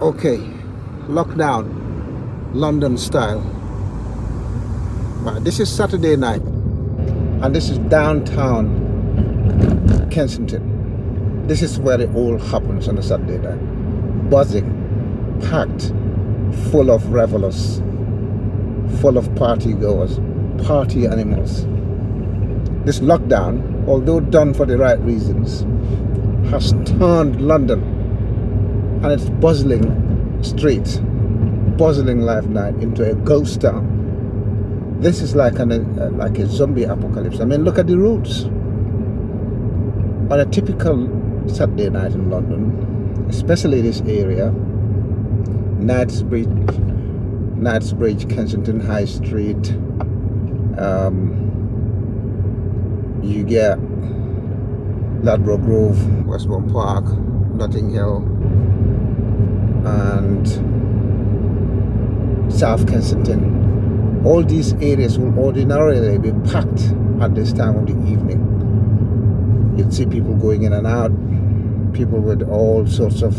Okay, lockdown, London style. Right, this is Saturday night, and this is downtown Kensington. This is where it all happens on a Saturday night. Buzzing, packed, full of revelers, full of party goers, party animals. This lockdown, although done for the right reasons, has turned London and its bustling streets, bustling life night into a ghost town. This is like a zombie apocalypse. I mean, look at the roads. On a typical Saturday night in London, especially this area, Knightsbridge, Kensington High Street, you get Ladbroke Grove, Westbourne Park, Notting Hill, and South Kensington. All these areas will ordinarily be packed at this time of the evening. You'd see people going in and out, people with all sorts of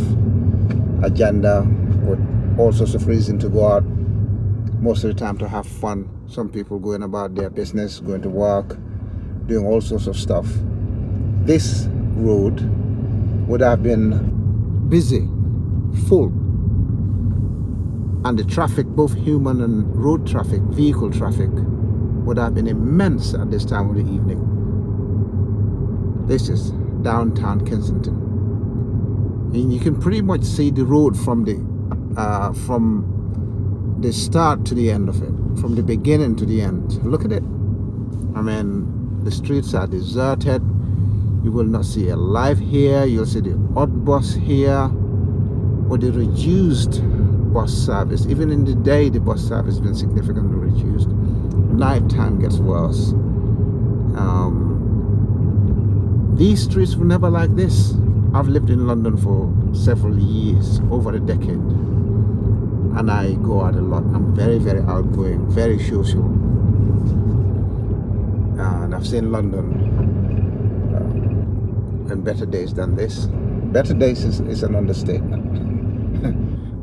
agenda, with all sorts of reason to go out, most of the time to have fun. Some people going about their business, going to work, doing all sorts of stuff. This road would have been busy, full, and the traffic, both human and road traffic, vehicle traffic, would have been immense at this time of the evening. This is downtown Kensington, and you can pretty much see the road from the start to the end of it, from the beginning to the end. Look at it. I mean, the streets are deserted. You will not see a life here. You'll see the odd bus here, or the reduced bus service. Even in the day, the bus service has been significantly reduced. Nighttime gets worse. These streets were never like this. I've lived in London for several years, over a decade, and I go out a lot. I'm very, very outgoing, very social, and I've seen London in better days than this. Better days is an understatement.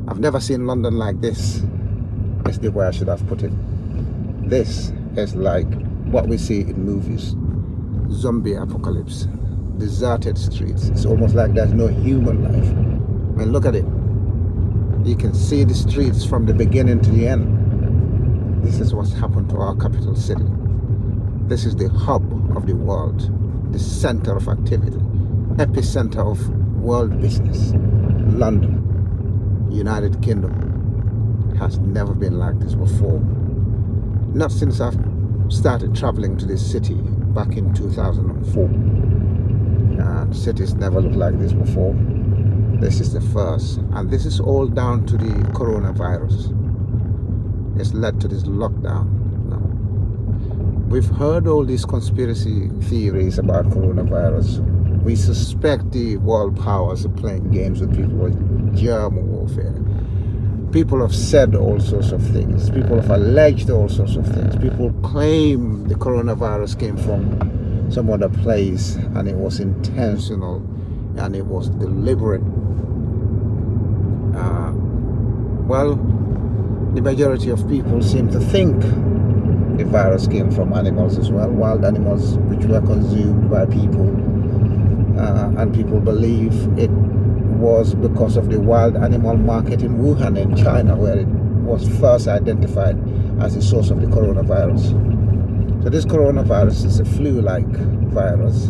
I've never seen London like this. That's the way I should have put it. This is like what we see in movies. Zombie apocalypse. Deserted streets. It's almost like there's no human life. I mean, look at it. You can see the streets from the beginning to the end. This is what's happened to our capital city. This is the hub of the world, the center of activity, epicenter of world business. London, United Kingdom, has never been like this before. Not since I've started traveling to this city back in 2004. Cities never looked like this before. This is the first, and this is all down to the coronavirus. It's led to this lockdown. Now, we've heard all these conspiracy theories about coronavirus. We suspect the world powers are playing games with people with germ warfare. People have said all sorts of things. People have alleged all sorts of things. People claim the coronavirus came from some other place and it was intentional and it was deliberate. Well, the majority of people seem to think the virus came from animals as well, wild animals which were consumed by people, and people believe it was because of the wild animal market in Wuhan in China, where it was first identified as the source of the coronavirus. So this coronavirus is a flu-like virus.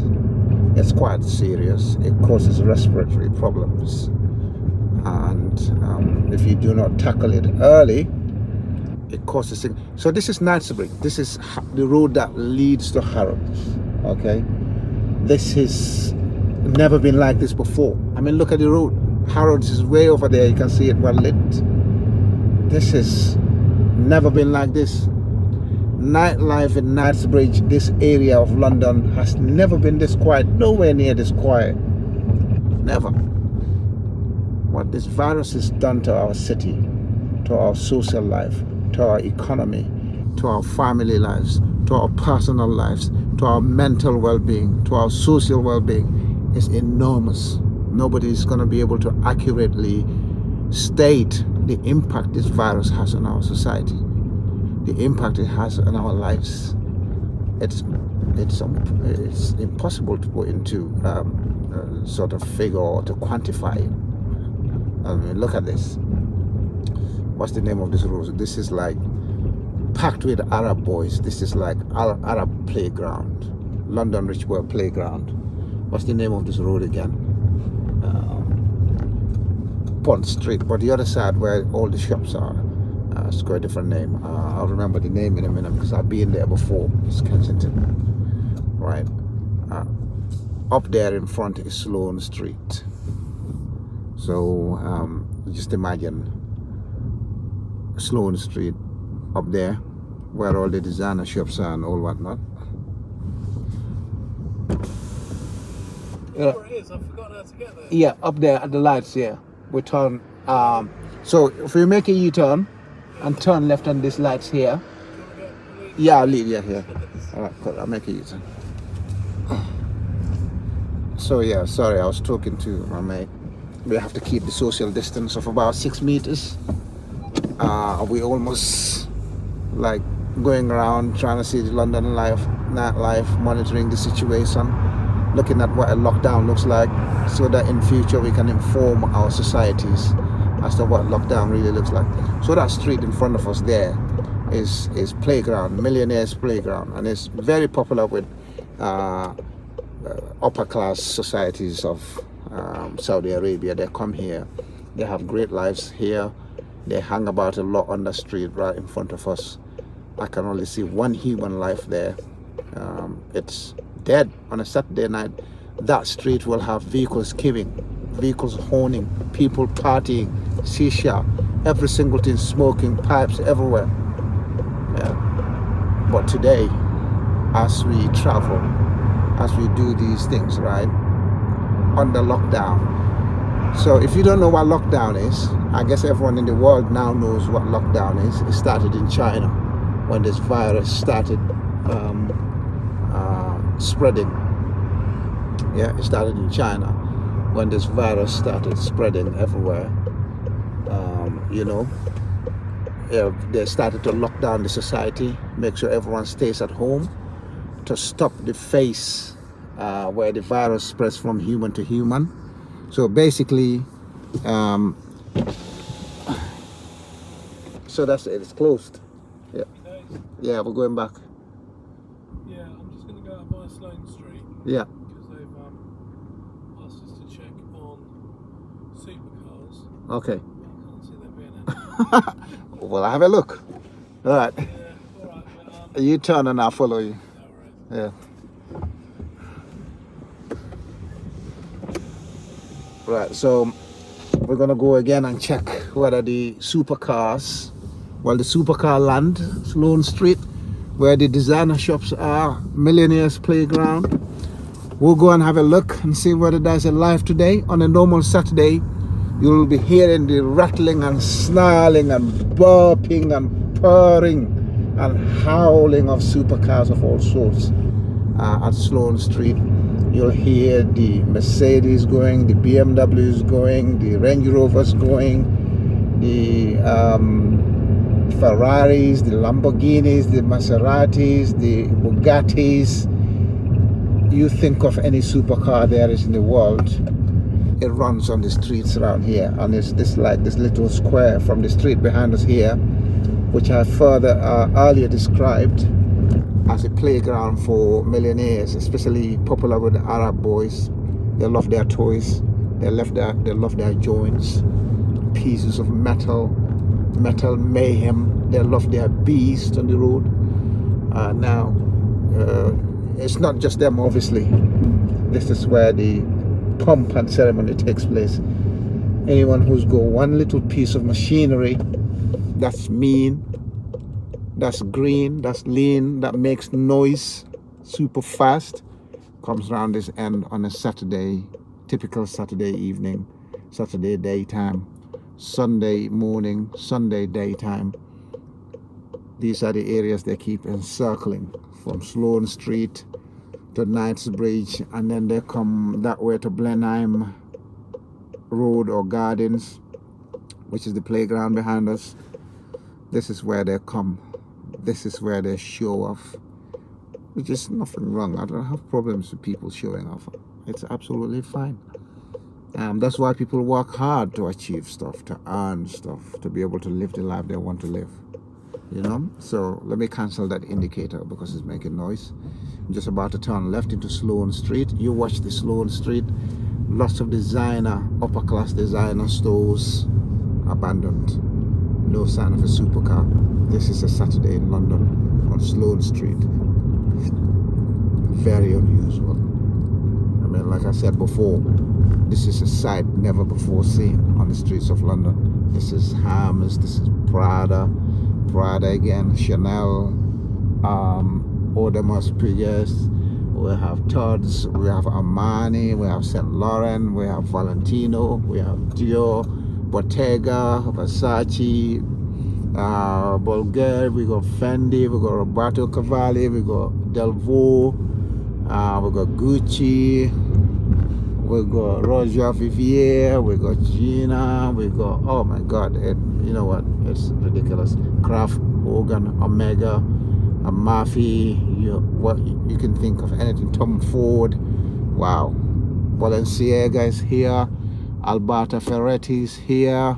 It's quite serious. It causes respiratory problems, and if you do not tackle it early, it causes. So this is Knightsbridge. This is the road that leads to Harrods. Okay, this has never been like this before. I mean, look at the road. Harrods is way over there. You can see it well lit. This has never been like this. Nightlife in Knightsbridge, this area of London, has never been this quiet. Nowhere near this quiet. Never. What this virus has done to our city, to our social life, to our economy, to our family lives, to our personal lives, to our mental well-being, to our social well-being is enormous. Nobody is going to be able to accurately state the impact this virus has on our society, the impact it has on our lives. It's impossible to put into sort of figure or to quantify it. I mean, look at this. What's the name of this road? This is like packed with Arab boys. This is like Arab playground, London Richwell playground. What's the name of this road again? Pont Street. But the other side where all the shops are, it's got a different name. I'll remember the name in a minute because I've been there before. It's Kensington, right? Up there in front is Sloane Street. So just imagine Sloane Street up there where all the designer shops are and all whatnot. Where it is, I've forgotten how to get there. Yeah, up there at the lights, yeah. We turn, so if we make a U-turn and turn left on these lights here. Yeah, I'll leave, yeah, here. All right, cool, I'll make a U-turn. So yeah, sorry, I was talking to my mate. We have to keep the social distance of about 6 meters. We almost like going around trying to see the London nightlife, monitoring the situation, looking at what a lockdown looks like, so that in future we can inform our societies as to what lockdown really looks like. So that street in front of us there is playground, Millionaires Playground, and it's very popular with upper class societies of Saudi Arabia. They come here, they have great lives here, they hang about a lot on the street right in front of us. I can only see one human life there. It's dead. On a Saturday night, that street will have vehicles queuing, vehicles honing, people partying, shisha, every single thing, smoking, pipes everywhere. Yeah. But today, as we travel, as we do these things, right, under lockdown. So if you don't know what lockdown is, I guess everyone in the world now knows what lockdown is. It started in China when this virus started spreading. Yeah, it started in China when this virus started spreading everywhere. You know, they started to lock down the society, make sure everyone stays at home to stop the phase where the virus spreads from human to human. So basically, so that's it. It's closed. Yeah, yeah, we're going back. Yeah, I'm just going to go out by Sloane Street. Yeah. Because they've asked us to check on supercars. Okay. I can't see there being any. Well, I have a look. All right. Yeah, alright, but You turn and I'll follow you. no worries. Yeah. Right, so we're gonna go again and check whether the supercars, well, the supercar land, Sloane Street, where the designer shops are, Millionaires Playground. We'll go and have a look and see whether there's a life today. On a normal Saturday, you'll be hearing the rattling and snarling and burping and purring and howling of supercars of all sorts at Sloane Street. You'll hear the Mercedes going, the BMWs going, the Range Rovers going, the Ferraris, the Lamborghinis, the Maseratis, the Bugattis. You think of any supercar there is in the world, it runs on the streets around here, and it's this little square from the street behind us here, which I further earlier described as a playground for millionaires, especially popular with the Arab boys. They love their toys, they love their joints, pieces of metal mayhem. They love their beast on the road. Now it's not just them, obviously. This is where the pomp and ceremony takes place. Anyone who's got one little piece of machinery that's mean, that's green, that's lean, that makes noise super fast, comes around this end on a Saturday, typical Saturday evening, Saturday daytime, Sunday morning, Sunday daytime. These are the areas they keep encircling, from Sloane Street to Knightsbridge, and then they come that way to Blenheim Road or Gardens, which is the playground behind us. This is where they come. This is where they show off, which is nothing wrong. I don't have problems with people showing off. It's absolutely fine. That's why people work hard to achieve stuff, to earn stuff, to be able to live the life they want to live. You know? So let me cancel that indicator because it's making noise. I'm just about to turn left into Sloane Street. You watch the Sloane Street. Lots of designer, upper class designer stores abandoned. No sign of a supercar. This is a Saturday in London on Sloane Street. Very unusual. I mean, like I said before, this is a sight never before seen on the streets of London. This is Hermes, this is Prada again, Chanel, Audemars Piguet. We have Tod's, we have Armani, we have Saint Laurent, we have Valentino, we have Dior, Bottega, Versace, Bulgari, we got Fendi, we got Roberto Cavalli, we got Delvaux, we got Gucci, we got Roger Vivier, we got Gina, we got, oh my god, you know what, it's ridiculous. Kraft, Hogan, Omega, Murphy, what you can think of, anything. Tom Ford, wow. Balenciaga is here, Alberta Ferretti is here.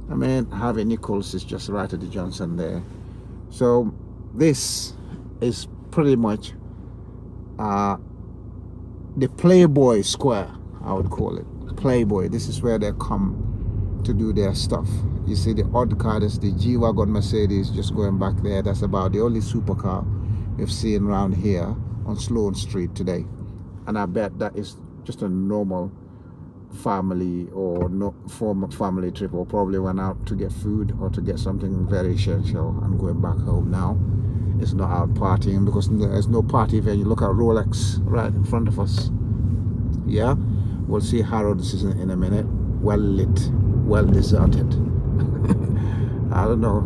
I mean, Harvey Nichols is just right at the Johnson there. So this is pretty much the Playboy Square, I would call it. Playboy, this is where they come to do their stuff. You see the odd car, that's the G-Wagon Mercedes just going back there. That's about the only supercar we've seen around here on Sloane Street today. And I bet that is just a normal family or no form of family trip, or probably went out to get food or to get something very essential and going back home now. It's not out partying because there's no party venue. Look at Rolex right in front of us. Yeah, we'll see Harrods in a minute. Well lit, well deserted. I don't know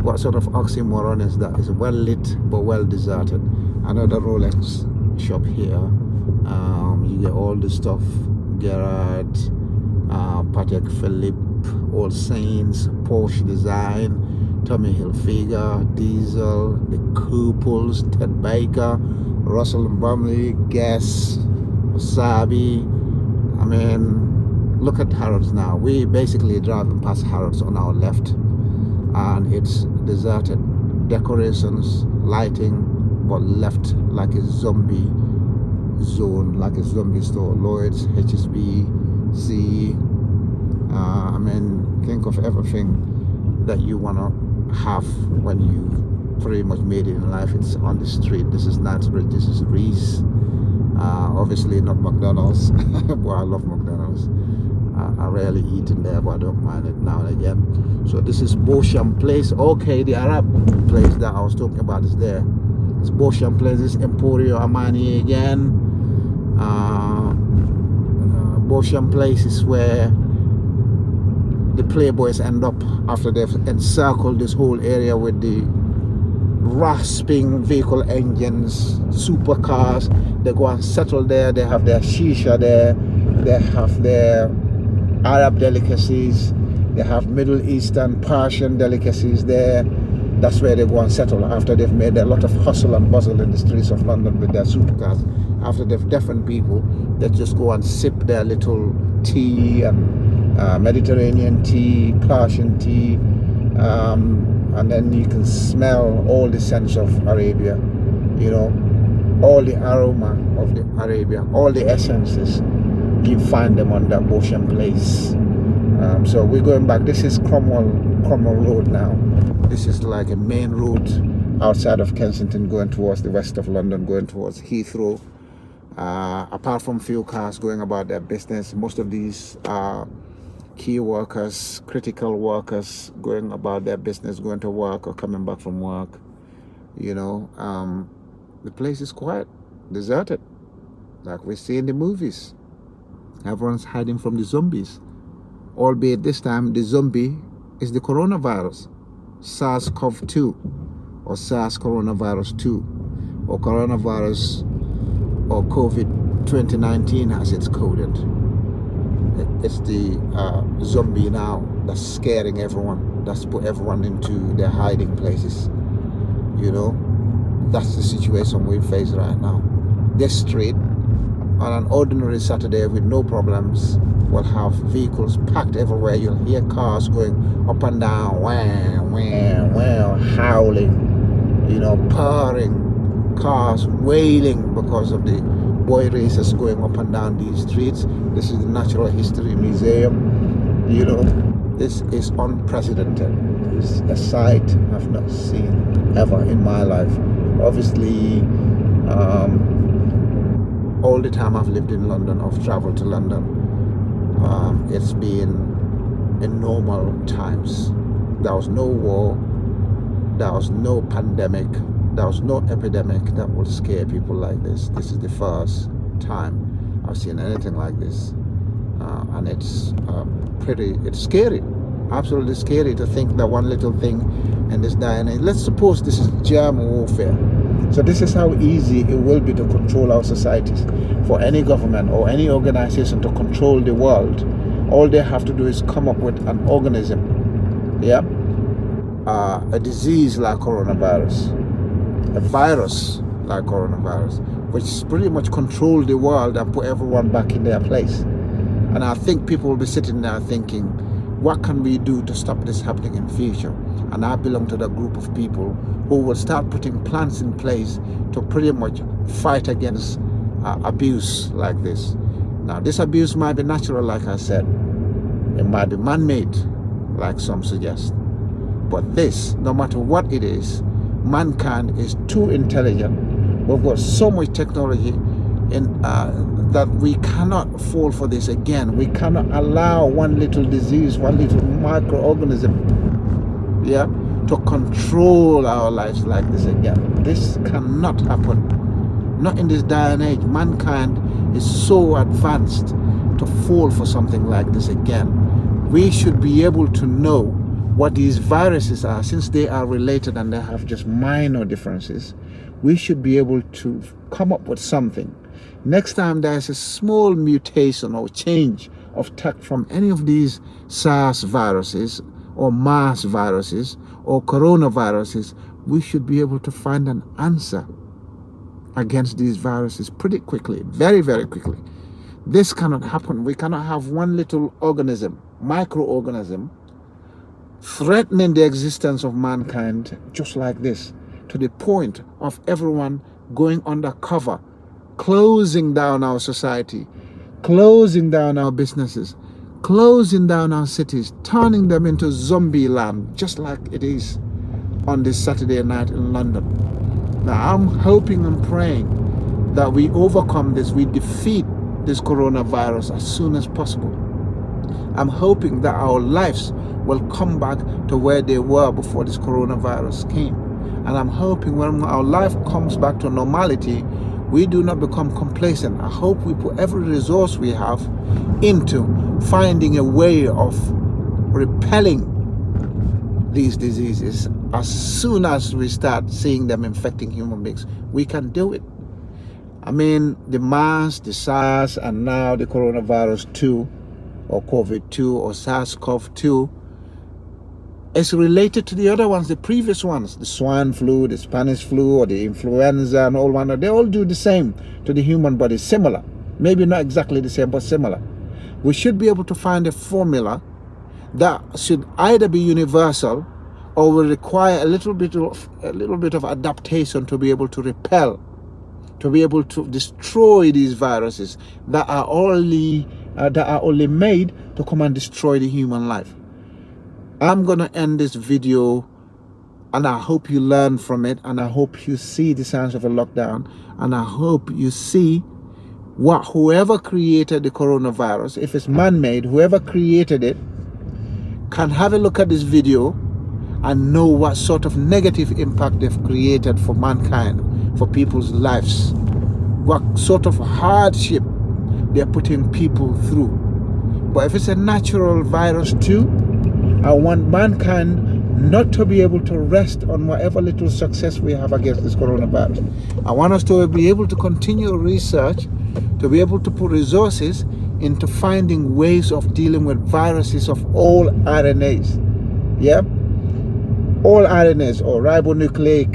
what sort of oxymoron is that. It's well lit but well deserted. Another Rolex shop here. You get all the stuff. Gerard, Patek Philippe, All Saints, Porsche Design, Tommy Hilfiger, Diesel, the Couples, Ted Baker, Russell and Bromley, Guess, Wasabi. I mean, look at Harrods now. We basically driving past Harrods on our left, and it's deserted. Decorations, lighting, but left like a zombie zone, like a zombie store. Lloyd's, HSBC. I mean, think of everything that you want to have when you pretty much made it in life. It's on the street. This is Knightsbridge, this is Reese. Obviously not McDonald's. Well, I love McDonald's. I rarely eat in there, but I don't mind it now and again. So this is Beauchamp Place. Okay, the Arab place that I was talking about is there. It's Beauchamp Place. This is Emporio Armani again. Beauchamp Place is where the Playboys end up after they've encircled this whole area with the rasping vehicle engines, supercars. They go and settle there. They have their shisha there. They have their Arab delicacies. They have Middle Eastern, Persian delicacies there. That's where they go and settle after they've made a lot of hustle and bustle in the streets of London with their supercars. After they've deafened people, they just go and sip their little tea and Mediterranean tea, Persian tea, and then you can smell all the scents of Arabia, you know, all the aroma of the Arabia, all the essences. You find them on that Beauchamp Place. So we're going back. This is Cromwell Road now. This is like a main road outside of Kensington, going towards the west of London, going towards Heathrow. Apart from few cars going about their business, most of these are key workers, critical workers going about their business, going to work or coming back from work. You know, the place is quiet, deserted, like we see in the movies. Everyone's hiding from the zombies, albeit this time the zombie is the coronavirus, SARS-CoV-2 or SARS coronavirus 2 or coronavirus or COVID 2019 as it's coded. it's the zombie now that's scaring everyone, that's put everyone into their hiding places. You know, that's the situation we face right now. This street on an ordinary Saturday with no problems will have vehicles packed everywhere. You'll hear cars going up and down, wah, wah, wah, howling, you know, purring, cars wailing because of the boy races going up and down these streets. This is the Natural History Museum. You know, this is unprecedented. It's a sight I've not seen ever in my life. Obviously, all the time I've lived in London, I've traveled to London, it's been in normal times. There was no war, there was no pandemic, there was no epidemic that would scare people like this. This is the first time I've seen anything like this, and it's it's scary, absolutely scary to think that one little thing in this day and age. Let's suppose this is germ warfare. So this is how easy it will be to control our societies. For any government or any organization to control the world, all they have to do is come up with an organism, yeah, a disease like coronavirus, a virus like coronavirus, which pretty much control the world and put everyone back in their place. And I think people will be sitting there thinking, what can we do to stop this happening in future? And I belong to the group of people who will start putting plans in place to pretty much fight against abuse like this. Now, this abuse might be natural, like I said. It might be man-made, like some suggest. But this, no matter what it is, mankind is too intelligent. We've got so much technology in that we cannot fall for this again. We cannot allow one little disease, one little microorganism, yeah, to control our lives like this again. This cannot happen. Not in this day and age. Mankind is so advanced to fall for something like this again. We should be able to know what these viruses are, since they are related and they have just minor differences. We should be able to come up with something. Next time there's a small mutation or change of tact from any of these SARS viruses or MERS viruses or coronaviruses, we should be able to find an answer against these viruses pretty quickly, very, very quickly. This cannot happen. We cannot have one little organism, microorganism, threatening the existence of mankind just like this, to the point of everyone going undercover, closing down our society, closing down our businesses, closing down our cities, turning them into zombie land, just like it is on this Saturday night in London. Now, I'm hoping and praying that we overcome this, we defeat this coronavirus as soon as possible. I'm hoping that our lives will come back to where they were before this coronavirus came. And I'm hoping when our life comes back to normality, we do not become complacent. I hope we put every resource we have into finding a way of repelling these diseases as soon as we start seeing them infecting human beings. We can do it. I mean, the MERS, the SARS, and now the coronavirus 2 or COVID-2 or SARS-CoV-2 is related to the other ones, the previous ones, the swine flu, the Spanish flu, or the influenza and all one. They all do the same to the human body, similar. Maybe not exactly the same, but similar. We should be able to find a formula that should either be universal or will require a little bit of adaptation to be able to repel, to be able to destroy these viruses that are only made to come and destroy the human life. I'm gonna end this video, and I hope you learn from it, and I hope you see the signs of a lockdown, and I hope you see what whoever created the coronavirus, if it's man-made, whoever created it can have a look at this video and know what sort of negative impact they've created for mankind, for people's lives, what sort of hardship they're putting people through. But if it's a natural virus too, I want mankind not to be able to rest on whatever little success we have against this coronavirus. I want us to be able to continue research, to be able to put resources into finding ways of dealing with viruses of all RNAs. Yeah, all RNAs or ribonucleic